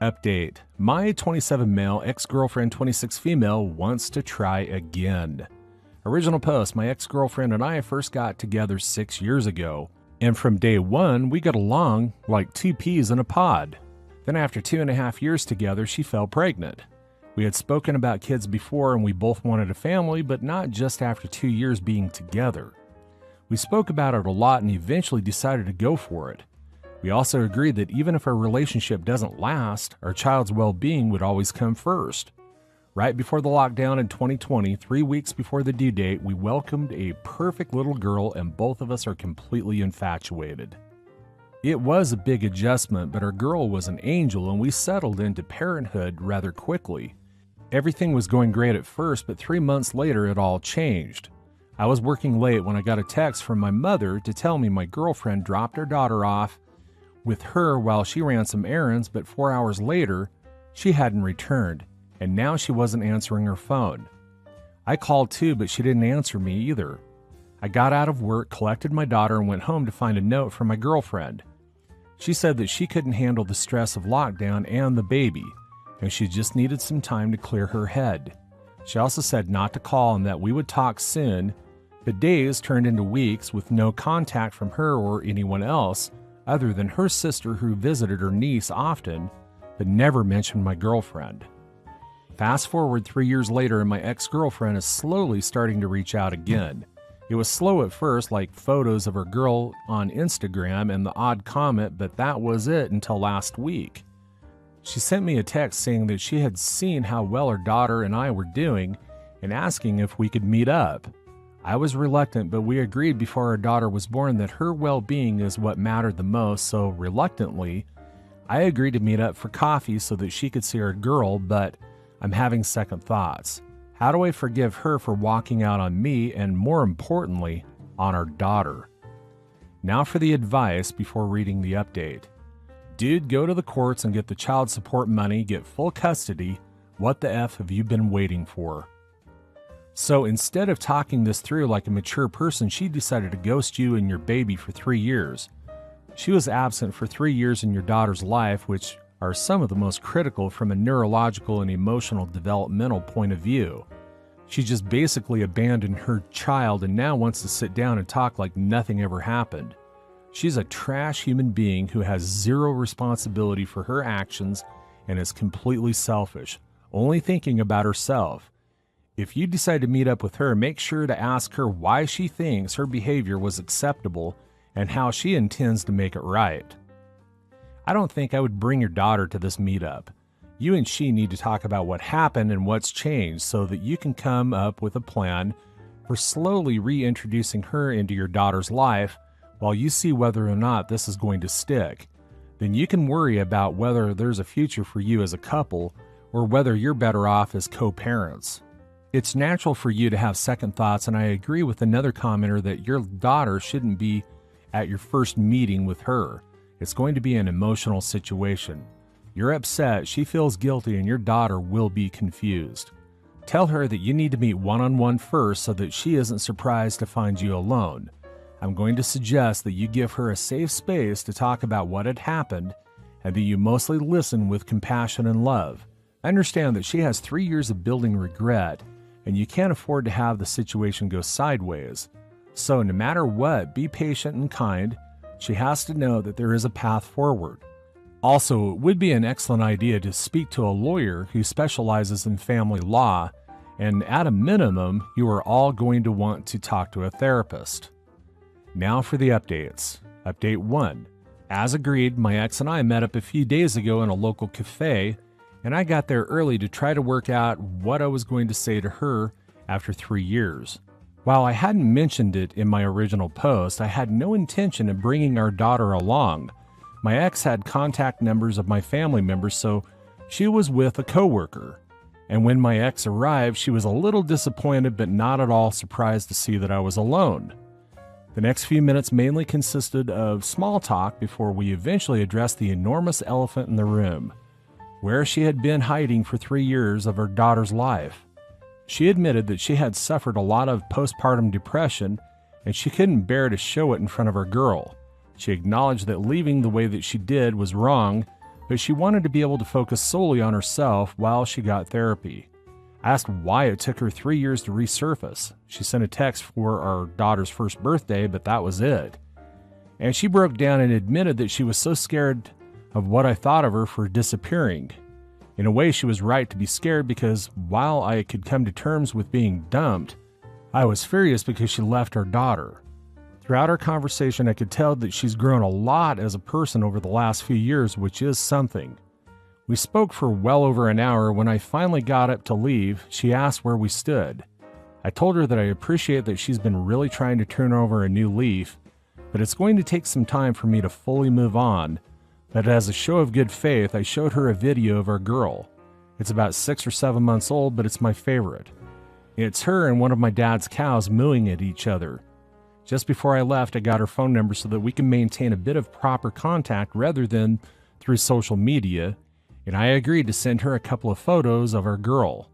Update. My 27 male, ex-girlfriend 26 female wants to try again. Original post. My ex-girlfriend and I first got together 6 years ago. And from day one, we got along like two peas in a pod. Then after 2.5 years together, she fell pregnant. We had spoken about kids before and we both wanted a family, but not just after 2 years being together. We spoke about it a lot and eventually decided to go for it. We also agreed that even if our relationship doesn't last, our child's well-being would always come first. Right before the lockdown in 2020, 3 weeks before the due date, we welcomed a perfect little girl and both of us are completely infatuated. It was a big adjustment, but our girl was an angel and we settled into parenthood rather quickly. Everything was going great at first, but 3 months later it all changed. I was working late when I got a text from my mother to tell me my girlfriend dropped her daughter off with her while she ran some errands, but 4 hours later, she hadn't returned, and now she wasn't answering her phone. I called too, but she didn't answer me either. I got out of work, collected my daughter, and went home to find a note from my girlfriend. She said that she couldn't handle the stress of lockdown and the baby, and she just needed some time to clear her head. She also said not to call and that we would talk soon, but days turned into weeks with no contact from her or anyone else other than her sister who visited her niece often, but never mentioned my girlfriend. Fast forward 3 years later and my ex-girlfriend is slowly starting to reach out again. It was slow at first, like photos of her girl on Instagram and the odd comment, but that was it until last week. She sent me a text saying that she had seen how well her daughter and I were doing and asking if we could meet up. I was reluctant, but we agreed before our daughter was born that her well-being is what mattered the most, so reluctantly, I agreed to meet up for coffee so that she could see our girl, but I'm having second thoughts. How do I forgive her for walking out on me and, more importantly, on our daughter? Now for the advice before reading the update. Dude, go to the courts and get the child support money, get full custody. What the F have you been waiting for? So instead of talking this through like a mature person, she decided to ghost you and your baby for 3 years. She was absent for 3 years in your daughter's life, which are some of the most critical from a neurological and emotional developmental point of view. She just basically abandoned her child and now wants to sit down and talk like nothing ever happened. She's a trash human being who has zero responsibility for her actions and is completely selfish, only thinking about herself. If you decide to meet up with her, make sure to ask her why she thinks her behavior was acceptable and how she intends to make it right. I don't think I would bring your daughter to this meetup. You and she need to talk about what happened and what's changed so that you can come up with a plan for slowly reintroducing her into your daughter's life while you see whether or not this is going to stick. Then you can worry about whether there's a future for you as a couple or whether you're better off as co-parents. It's natural for you to have second thoughts, and I agree with another commenter that your daughter shouldn't be at your first meeting with her. It's going to be an emotional situation. You're upset, she feels guilty, and your daughter will be confused. Tell her that you need to meet one-on-one first so that she isn't surprised to find you alone. I'm going to suggest that you give her a safe space to talk about what had happened and that you mostly listen with compassion and love. Understand that she has 3 years of building regret and you can't afford to have the situation go sideways. So no matter what, be patient and kind. She has to know that there is a path forward. Also, it would be an excellent idea to speak to a lawyer who specializes in family law, and at a minimum, you are all going to want to talk to a therapist. Now for the updates. Update 1. As agreed, my ex and I met up a few days ago in a local cafe, and I got there early to try to work out what I was going to say to her after 3 years. While I hadn't mentioned it in my original post, I had no intention of bringing our daughter along. My ex had contact numbers of my family members, so she was with a coworker. And when my ex arrived, she was a little disappointed but not at all surprised to see that I was alone. The next few minutes mainly consisted of small talk before we eventually addressed the enormous elephant in the room, where she had been hiding for 3 years of her daughter's life. She admitted that she had suffered a lot of postpartum depression and she couldn't bear to show it in front of her girl. She acknowledged that leaving the way that she did was wrong, but she wanted to be able to focus solely on herself while she got therapy. I asked why it took her 3 years to resurface. She sent a text for our daughter's first birthday, but that was it. And she broke down and admitted that she was so scared of what I thought of her for disappearing. In a way, she was right to be scared because while I could come to terms with being dumped, I was furious because she left our daughter. Throughout our conversation, I could tell that she's grown a lot as a person over the last few years, which is something. We spoke for well over an hour. When I finally got up to leave, she asked where we stood. I told her that I appreciate that she's been really trying to turn over a new leaf, but it's going to take some time for me to fully move on. But as a show of good faith, I showed her a video of our girl. It's about 6 or 7 months old, but it's my favorite. It's her and one of my dad's cows mooing at each other. Just before I left, I got her phone number so that we can maintain a bit of proper contact rather than through social media, and I agreed to send her a couple of photos of our girl.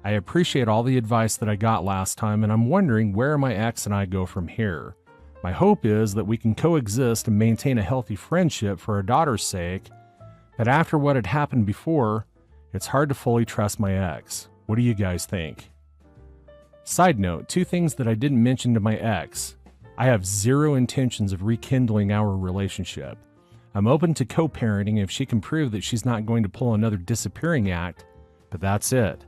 I appreciate all the advice that I got last time, and I'm wondering where my ex and I go from here. My hope is that we can coexist and maintain a healthy friendship for our daughter's sake, but after what had happened before, it's hard to fully trust my ex. What do you guys think? Side note, 2 things that I didn't mention to my ex. I have zero intentions of rekindling our relationship. I'm open to co-parenting if she can prove that she's not going to pull another disappearing act, but that's it.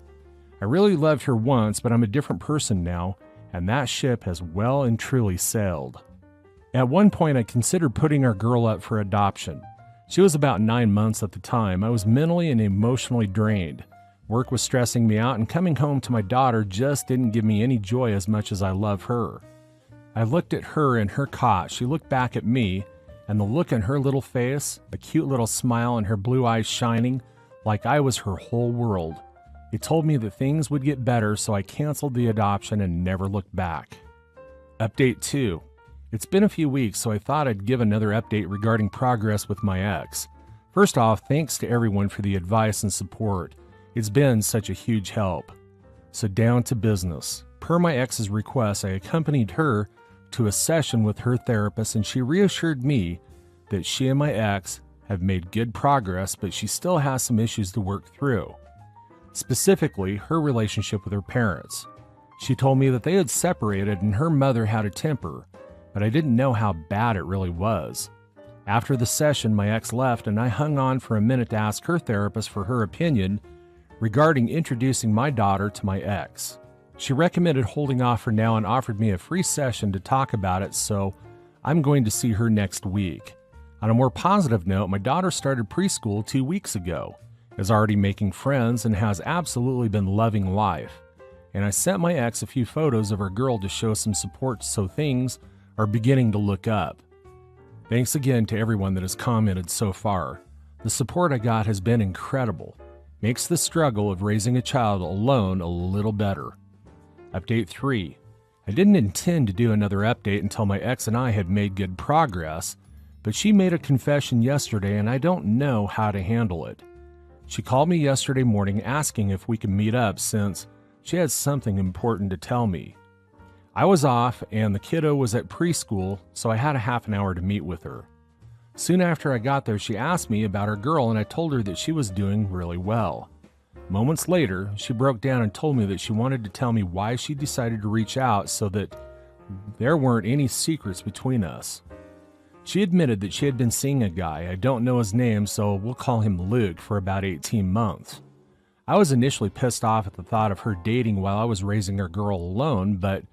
I really loved her once, but I'm a different person now, and that ship has well and truly sailed. At one point, I considered putting our girl up for adoption. She was about 9 months at the time. I was mentally and emotionally drained. Work was stressing me out, and coming home to my daughter just didn't give me any joy as much as I love her. I looked at her in her cot. She looked back at me, and the look in her little face, a cute little smile and her blue eyes shining like I was her whole world. It told me that things would get better, so I canceled the adoption and never looked back. Update 2. It's been a few weeks, so I thought I'd give another update regarding progress with my ex. First off, thanks to everyone for the advice and support. It's been such a huge help. So down to business. Per my ex's request, I accompanied her to a session with her therapist, and she reassured me that she and my ex have made good progress, but she still has some issues to work through. Specifically, her relationship with her parents. She told me that they had separated and her mother had a temper, but I didn't know how bad it really was. After the session, my ex left, and I hung on for a minute to ask her therapist for her opinion regarding introducing my daughter to my ex. She recommended holding off for now and offered me a free session to talk about it, so I'm going to see her next week. On a more positive note, my daughter started preschool 2 weeks ago, is already making friends, and has absolutely been loving life. And I sent my ex a few photos of our girl to show some support, so things are beginning to look up. Thanks again to everyone that has commented so far. The support I got has been incredible. Makes the struggle of raising a child alone a little better. Update 3. I didn't intend to do another update until my ex and I had made good progress, but she made a confession yesterday and I don't know how to handle it. She called me yesterday morning asking if we could meet up since she had something important to tell me. I was off and the kiddo was at preschool, so I had a half an hour to meet with her. Soon after I got there, she asked me about her girl and I told her that she was doing really well. Moments later, she broke down and told me that she wanted to tell me why she decided to reach out so that there weren't any secrets between us. She admitted that she had been seeing a guy, I don't know his name, so we'll call him Luke, for about 18 months. I was initially pissed off at the thought of her dating while I was raising our girl alone, but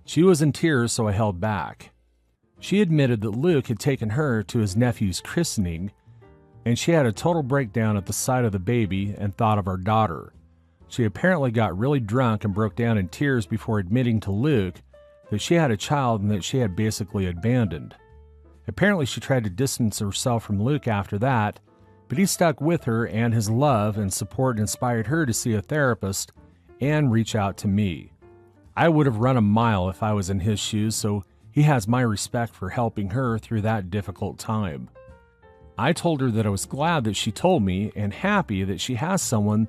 she was in tears, so I held back. She admitted that Luke had taken her to his nephew's christening, and she had a total breakdown at the sight of the baby and thought of our daughter. She apparently got really drunk and broke down in tears before admitting to Luke that she had a child and that she had basically abandoned. Apparently she tried to distance herself from Luke after that, but he stuck with her, and his love and support inspired her to see a therapist and reach out to me. I would have run a mile if I was in his shoes, so he has my respect for helping her through that difficult time. I told her that I was glad that she told me and happy that she has someone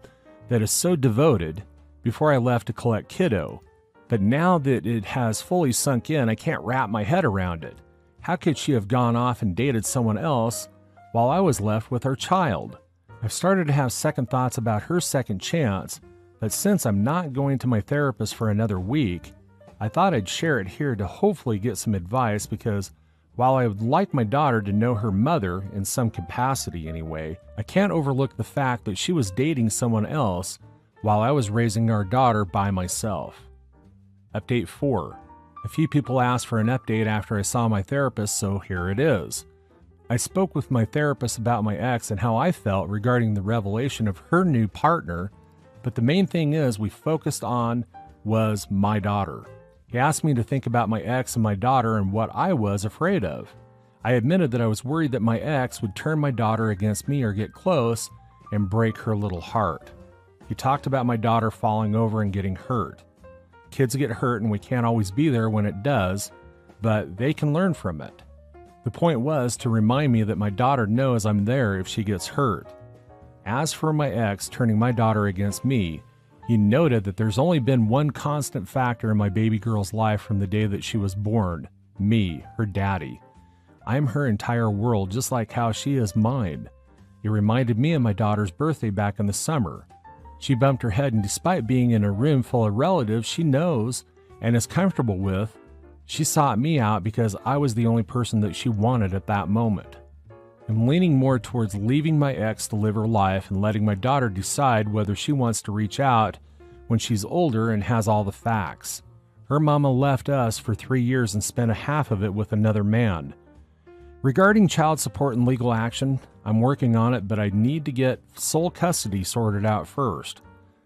that is so devoted before I left to collect kiddo. But now that it has fully sunk in, I can't wrap my head around it. How could she have gone off and dated someone else while I was left with our child? I've started to have second thoughts about her second chance, but since I'm not going to my therapist for another week, I thought I'd share it here to hopefully get some advice because while I would like my daughter to know her mother in some capacity anyway, I can't overlook the fact that she was dating someone else while I was raising our daughter by myself. Update 4. A few people asked for an update after I saw my therapist, so here it is. I spoke with my therapist about my ex and how I felt regarding the revelation of her new partner, but the main thing we focused on was my daughter. He asked me to think about my ex and my daughter and what I was afraid of. I admitted that I was worried that my ex would turn my daughter against me or get close and break her little heart. He talked about my daughter falling over and getting hurt. Kids get hurt and we can't always be there when it does, but they can learn from it. The point was to remind me that my daughter knows I'm there if she gets hurt. As for my ex turning my daughter against me, he noted that there's only been one constant factor in my baby girl's life from the day that she was born: me, her daddy. I'm her entire world, just like how she is mine. It reminded me of my daughter's birthday back in the summer. She bumped her head, and despite being in a room full of relatives she knows and is comfortable with, she sought me out because I was the only person that she wanted at that moment. I'm leaning more towards leaving my ex to live her life and letting my daughter decide whether she wants to reach out when she's older and has all the facts. Her mama left us for 3 years and spent a half of it with another man. Regarding child support and legal action, I'm working on it, but I need to get sole custody sorted out first.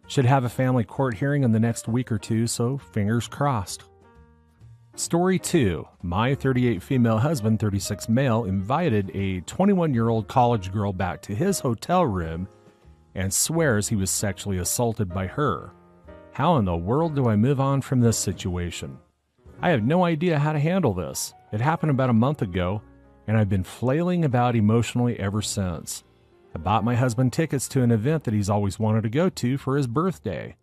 Should have a family court hearing in the next week or two, so fingers crossed. Story 2. My 38 female husband, 36 male, invited a 21-year-old college girl back to his hotel room and swears he was sexually assaulted by her. How in the world do I move on from this situation? I have no idea how to handle this. It happened about a month ago, and I've been flailing about emotionally ever since. I bought my husband tickets to an event that he's always wanted to go to for his birthday.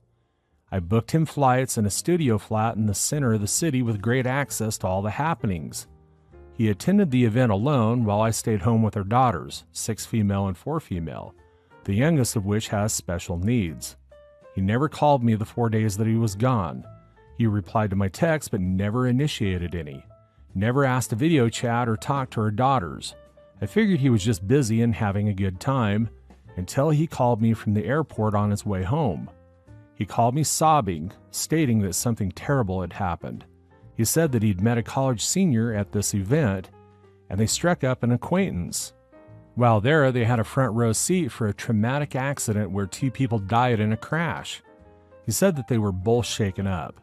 I booked him flights and a studio flat in the center of the city with great access to all the happenings. He attended the event alone while I stayed home with our daughters, 6 female and 4 female, the youngest of which has special needs. He never called me the 4 days that he was gone. He replied to my texts but never initiated any. Never asked to video chat or talk to our daughters. I figured he was just busy and having a good time until he called me from the airport on his way home. He called me sobbing, stating that something terrible had happened. He said that he'd met a college senior at this event, and they struck up an acquaintance. While there, they had a front row seat for a traumatic accident where 2 people died in a crash. He said that they were both shaken up.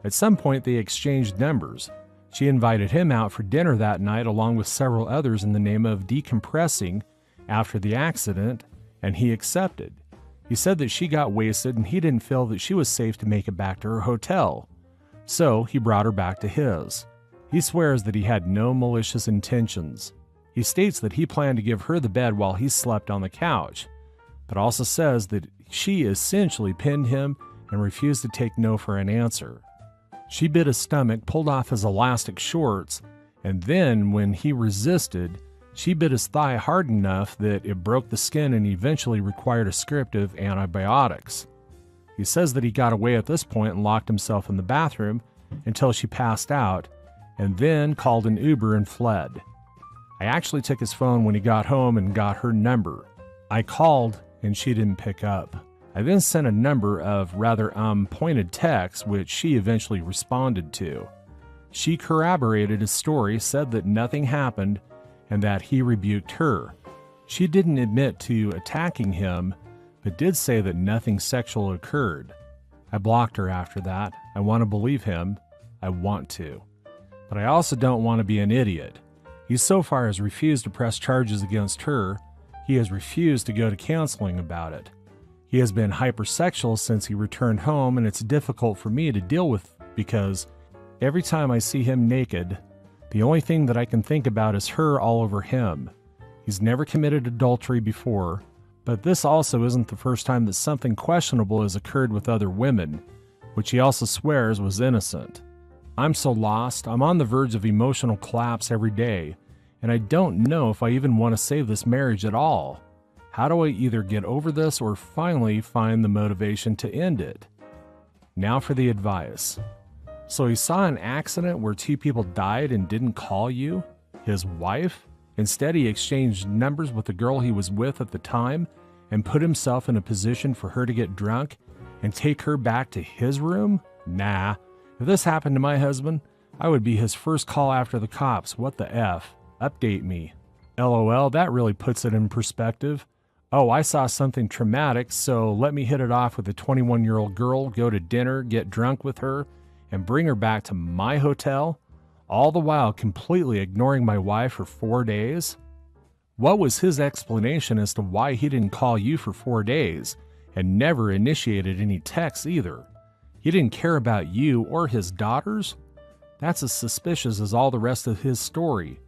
At some point, they exchanged numbers. She invited him out for dinner that night along with several others in the name of decompressing after the accident, and he accepted. He said that she got wasted and he didn't feel that she was safe to make it back to her hotel. So he brought her back to his. He swears that he had no malicious intentions. He states that he planned to give her the bed while he slept on the couch, but also says that she essentially pinned him and refused to take no for an answer. She bit his stomach, pulled off his elastic shorts, and then when he resisted, she bit his thigh hard enough that it broke the skin and eventually required a script of antibiotics. He says that he got away at this point and locked himself in the bathroom until she passed out, and then called an Uber and fled. I actually took his phone when he got home and got her number. I called and she didn't pick up. I then sent a number of rather pointed texts, which she eventually responded to. She corroborated his story, said that nothing happened, and that he rebuked her. She didn't admit to attacking him, but did say that nothing sexual occurred. I blocked her after that. I want to believe him. I want to. But I also don't want to be an idiot. He so far has refused to press charges against her. He has refused to go to counseling about it. He has been hypersexual since he returned home, and it's difficult for me to deal with because every time I see him naked, the only thing that I can think about is her all over him. He's never committed adultery before, but this also isn't the first time that something questionable has occurred with other women, which he also swears was innocent. I'm so lost, I'm on the verge of emotional collapse every day, and I don't know if I even want to save this marriage at all. How do I either get over this or finally find the motivation to end it? Now for the advice. So he saw an accident where 2 people died and didn't call you, his wife. Instead, he exchanged numbers with the girl he was with at the time and put himself in a position for her to get drunk and take her back to his room? Nah. If this happened to my husband, I would be his first call after the cops. What the F? Update me. LOL, that really puts it in perspective. Oh, I saw something traumatic, so let me hit it off with a 21-year-old girl, go to dinner, get drunk with her, and bring her back to my hotel, all the while completely ignoring my wife for 4 days? What was his explanation as to why he didn't call you for 4 days and never initiated any texts either? He didn't care about you or his daughters? That's as suspicious as all the rest of his story.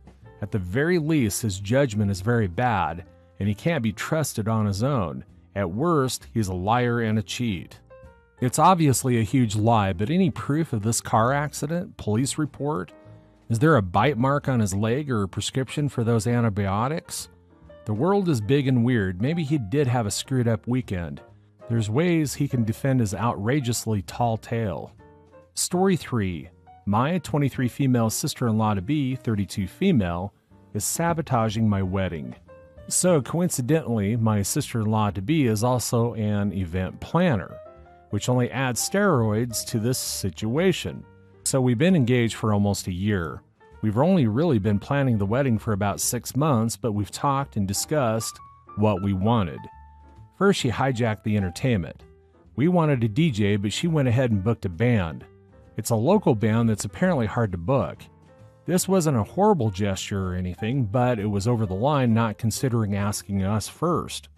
At the very least, his judgment is very bad, and he can't be trusted on his own. At worst, he's a liar and a cheat. It's obviously a huge lie, but any proof of this car accident? Police report? Is there a bite mark on his leg or a prescription for those antibiotics? The world is big and weird. Maybe he did have a screwed up weekend. There's ways he can defend his outrageously tall tale. Story 3. My 23 female sister-in-law to be, 32 female, is sabotaging my wedding. So coincidentally, my sister-in-law to be is also an event planner, which only adds steroids to this situation. So we've been engaged for almost a year. We've only really been planning the wedding for about 6 months, but we've talked and discussed what we wanted. First, she hijacked the entertainment. We wanted a DJ, but she went ahead and booked a band. It's a local band that's apparently hard to book. This wasn't a horrible gesture or anything, but it was over the line not considering asking us first.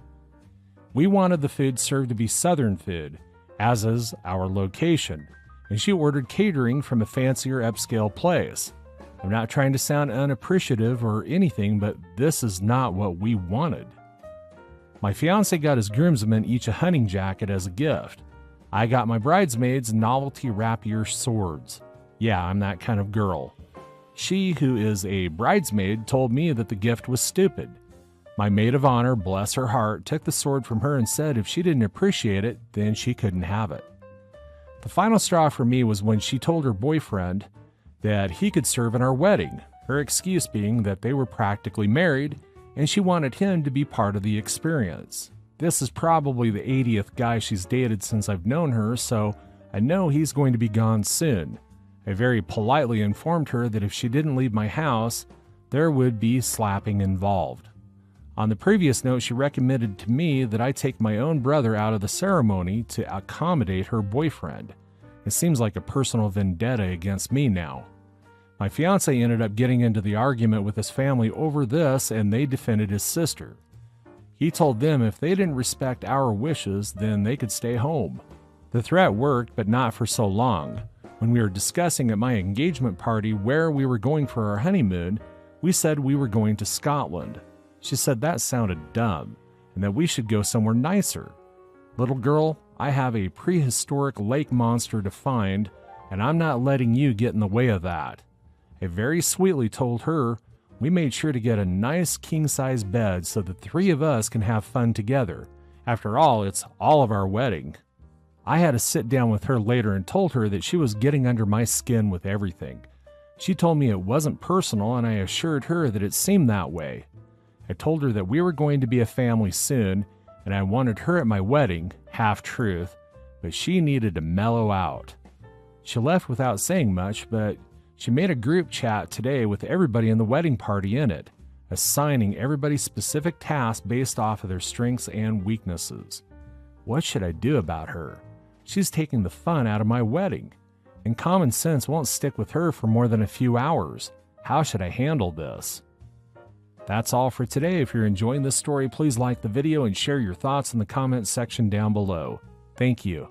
We wanted the food served to be Southern food, as is our location, and she ordered catering from a fancier upscale place. I'm not trying to sound unappreciative or anything, but this is not what we wanted. My fiance got his groomsmen each a hunting jacket as a gift. I got my bridesmaids novelty rapier swords. Yeah, I'm that kind of girl. She, who is a bridesmaid, told me that the gift was stupid. My maid of honor, bless her heart, took the sword from her and said if she didn't appreciate it, then she couldn't have it. The final straw for me was when she told her boyfriend that he could serve in our wedding, her excuse being that they were practically married and she wanted him to be part of the experience. This is probably the 80th guy she's dated since I've known her, so I know he's going to be gone soon. I very politely informed her that if she didn't leave my house, there would be slapping involved. On the previous note, she recommended to me that I take my own brother out of the ceremony to accommodate her boyfriend. It seems like a personal vendetta against me now. My fiance ended up getting into the argument with his family over this, and they defended his sister. He told them if they didn't respect our wishes, then they could stay home. The threat worked, but not for so long. When we were discussing at my engagement party where we were going for our honeymoon, we said we were going to Scotland. She said that sounded dumb, and that we should go somewhere nicer. Little girl, I have a prehistoric lake monster to find, and I'm not letting you get in the way of that. I very sweetly told her we made sure to get a nice king-size bed so the 3 of us can have fun together. After all, it's all of our wedding. I had to sit down with her later and told her that she was getting under my skin with everything. She told me it wasn't personal, and I assured her that it seemed that way. I told her that we were going to be a family soon, and I wanted her at my wedding, half truth, but she needed to mellow out. She left without saying much, but she made a group chat today with everybody in the wedding party in it, assigning everybody specific tasks based off of their strengths and weaknesses. What should I do about her? She's taking the fun out of my wedding, and common sense won't stick with her for more than a few hours. How should I handle this? That's all for today. If you're enjoying this story, please like the video and share your thoughts in the comments section down below. Thank you.